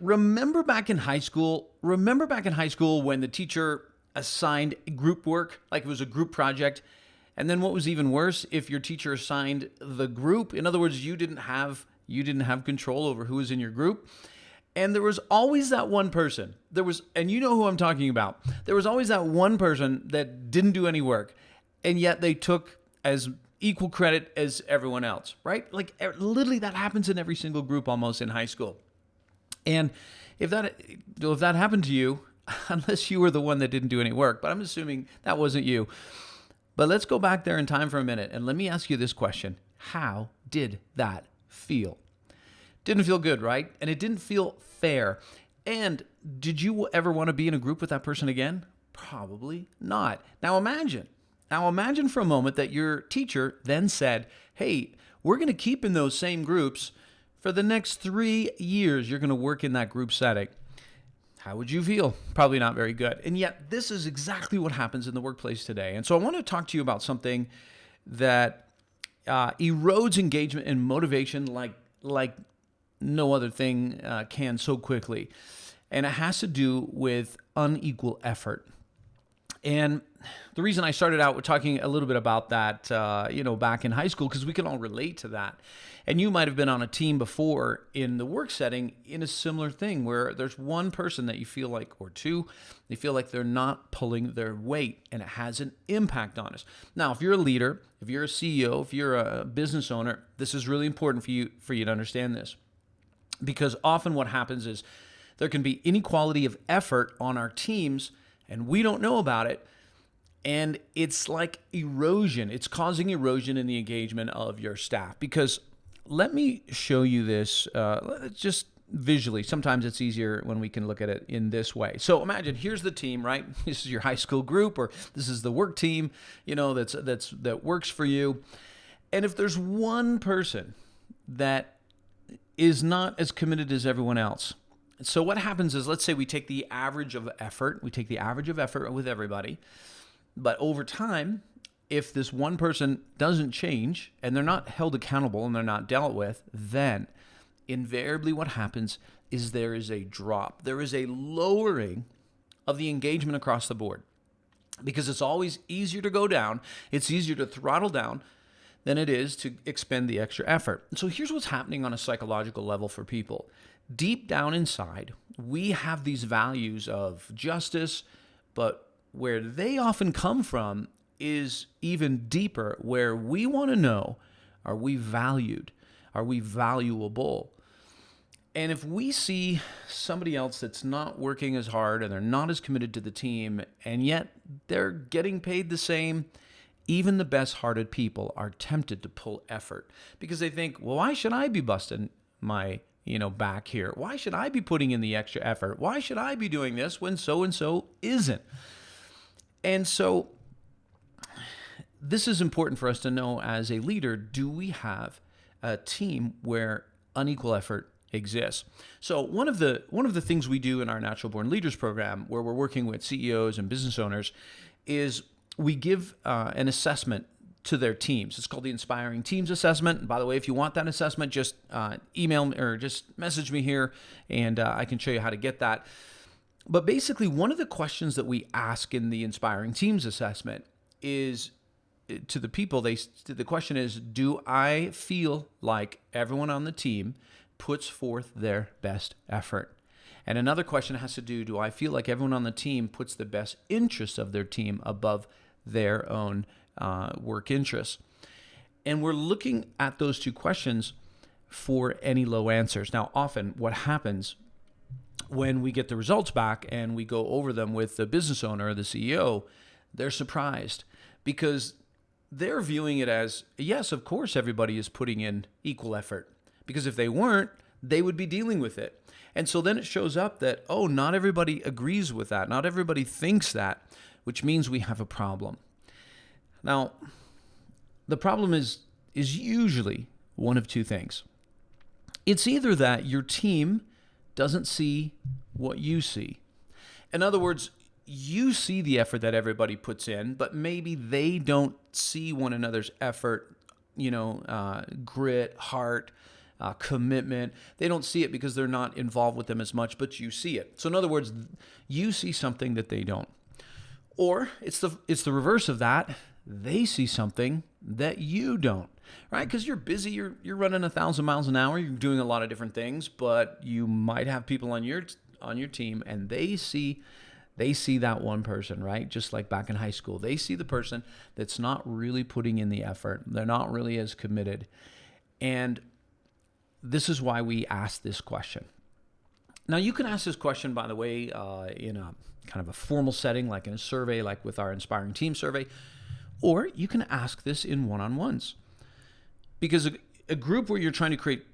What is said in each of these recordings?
remember back in high school? Remember back in high school when the teacher assigned group work, like it was a group project? And then what was even worse, if your teacher assigned the group, in other words, you didn't have control over who was in your group. And there was always that one person. And you know who I'm talking about. There was always that one person that didn't do any work, and yet they took as equal credit as everyone else, right? Like literally that happens in every single group almost in high school. And if that happened to you, unless you were the one that didn't do any work, but I'm assuming that wasn't you. But let's go back there in time for a minute and let me ask you this question. How did that feel? Didn't feel good, right? And it didn't feel fair. And did you ever want to be in a group with that person again? Probably not. Now imagine for a moment that your teacher then said, hey, we're going to keep in those same groups for the next 3 years. You're going to work in that group setting. How would you feel? Probably not very good. And yet this is exactly what happens in the workplace today. And so I want to talk to you about something that erodes engagement and motivation like no other thing can so quickly. And it has to do with unequal effort. And the reason I started out with talking a little bit about that, back in high school, because we can all relate to that. And you might have been on a team before in the work setting in a similar thing where there's one person that you feel like, or two, they feel like they're not pulling their weight, and it has an impact on us. Now, if you're a leader, if you're a CEO, if you're a business owner, this is really important for you to understand this. Because often what happens is there can be inequality of effort on our teams, and we don't know about it. And it's like erosion. It's causing erosion in the engagement of your staff. Because let me show you this just visually. Sometimes it's easier when we can look at it in this way. So imagine here's the team, right? This is your high school group, or this is the work team, that works for you. And if there's one person that is not as committed as everyone else. So what happens is, let's say we take the average of effort. We take the average of effort with everybody. But over time, if this one person doesn't change and they're not held accountable and they're not dealt with, then invariably what happens is there is a drop. There is a lowering of the engagement across the board, because it's always easier to go down. It's easier to throttle down than it is to expend the extra effort. And so here's what's happening on a psychological level for people. Deep down inside, we have these values of justice, but where they often come from is even deeper, where we want to know, are we valued? Are we valuable? And if we see somebody else that's not working as hard and they're not as committed to the team, and yet they're getting paid the same, even the best-hearted people are tempted to pull effort because they think, well, why should I be busting my back here? Why should I be putting in the extra effort? Why should I be doing this when so-and-so isn't? And so this is important for us to know as a leader. Do we have a team where unequal effort exists? So one of the things we do in our Natural Born Leaders program, where we're working with CEOs and business owners, is we give an assessment to their teams. It's called the Inspiring Teams Assessment. And by the way, if you want that assessment, just email me or just message me here, and I can show you how to get that. But basically, one of the questions that we ask in the Inspiring Teams Assessment is to the people. The question is, do I feel like everyone on the team puts forth their best effort? And another question has to do I feel like everyone on the team puts the best interest of their team above their own work interests? And we're looking at those two questions for any low answers. Now, often what happens when we get the results back and we go over them with the business owner or the CEO, they're surprised because they're viewing it as, yes, of course, everybody is putting in equal effort, because if they weren't, they would be dealing with it. And so then it shows up that, oh, not everybody agrees with that. Not everybody thinks that, which means we have a problem. Now, the problem is usually one of two things. It's either that your team doesn't see what you see. In other words, you see the effort that everybody puts in, but maybe they don't see one another's effort, grit, heart, commitment. They don't see it because they're not involved with them as much, but you see it. So in other words, you see something that they don't. Or it's the reverse of that. They see something that you don't, right? Because you're busy, you're running 1,000 miles an hour, you're doing a lot of different things, but you might have people on your team, and they see that one person, right? Just like back in high school, they see the person that's not really putting in the effort. They're not really as committed, and this is why we ask this question. Now, you can ask this question, by the way, in a kind of a formal setting, like in a survey, like with our Inspiring Team survey, or you can ask this in one-on-ones. Because a group where you're trying to create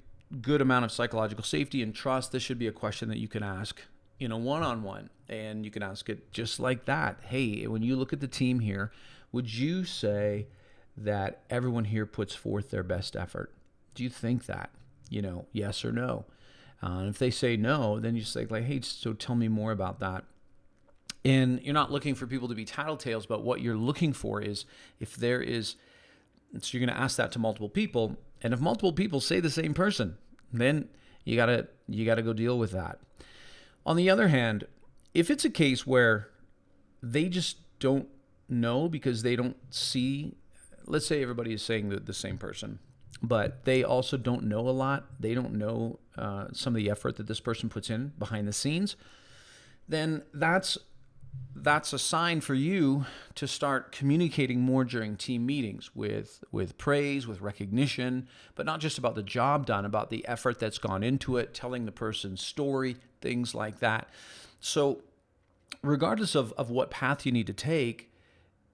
good amount of psychological safety and trust, this should be a question that you can ask in a one-on-one. And you can ask it just like that. Hey, when you look at the team here, would you say that everyone here puts forth their best effort? Do you think that? Yes or no? And if they say no, then you say like, hey, so tell me more about that. And you're not looking for people to be tattletales, but what you're looking for is if there is, so you're going to ask that to multiple people. And if multiple people say the same person, then you gotta go deal with that. On the other hand, if it's a case where they just don't know because they don't see, let's say everybody is saying the same person, but they also don't know a lot. They don't know some of the effort that this person puts in behind the scenes. Then that's a sign for you to start communicating more during team meetings with praise, with recognition, but not just about the job done, about the effort that's gone into it, telling the person's story, things like that. So regardless of what path you need to take,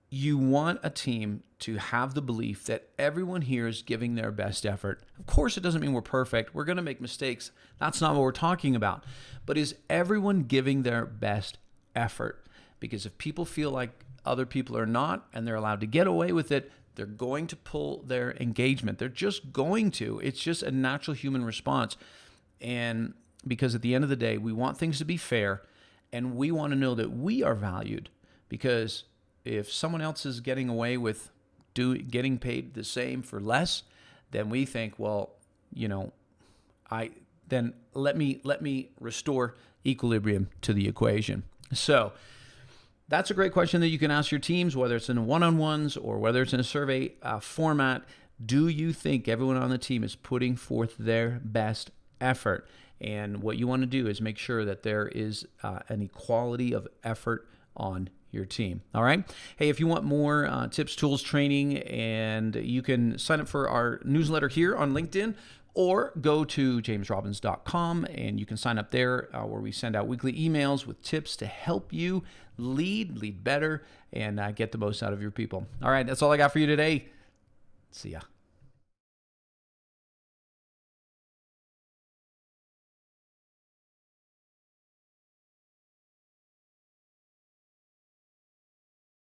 you want a team to have the belief that everyone here is giving their best effort. Of course, it doesn't mean we're perfect. We're going to make mistakes. That's not what we're talking about. But is everyone giving their best effort? Because if people feel like other people are not, and they're allowed to get away with it, they're going to pull their engagement. They're just going to. It's just a natural human response. And because at the end of the day, we want things to be fair, and we want to know that we are valued. Because if someone else is getting away with getting paid the same for less, then we think, well, then let me restore equilibrium to the equation. So that's a great question that you can ask your teams, whether it's in one-on-ones or whether it's in a survey format. Do you think everyone on the team is putting forth their best effort? And what you want to do is make sure that there is an equality of effort on your team. All right. Hey, if you want more tips, tools, training, and you can sign up for our newsletter here on LinkedIn, or go to jamesrobbins.com and you can sign up there where we send out weekly emails with tips to help you lead better, and get the most out of your people. All right. That's all I got for you today. See ya.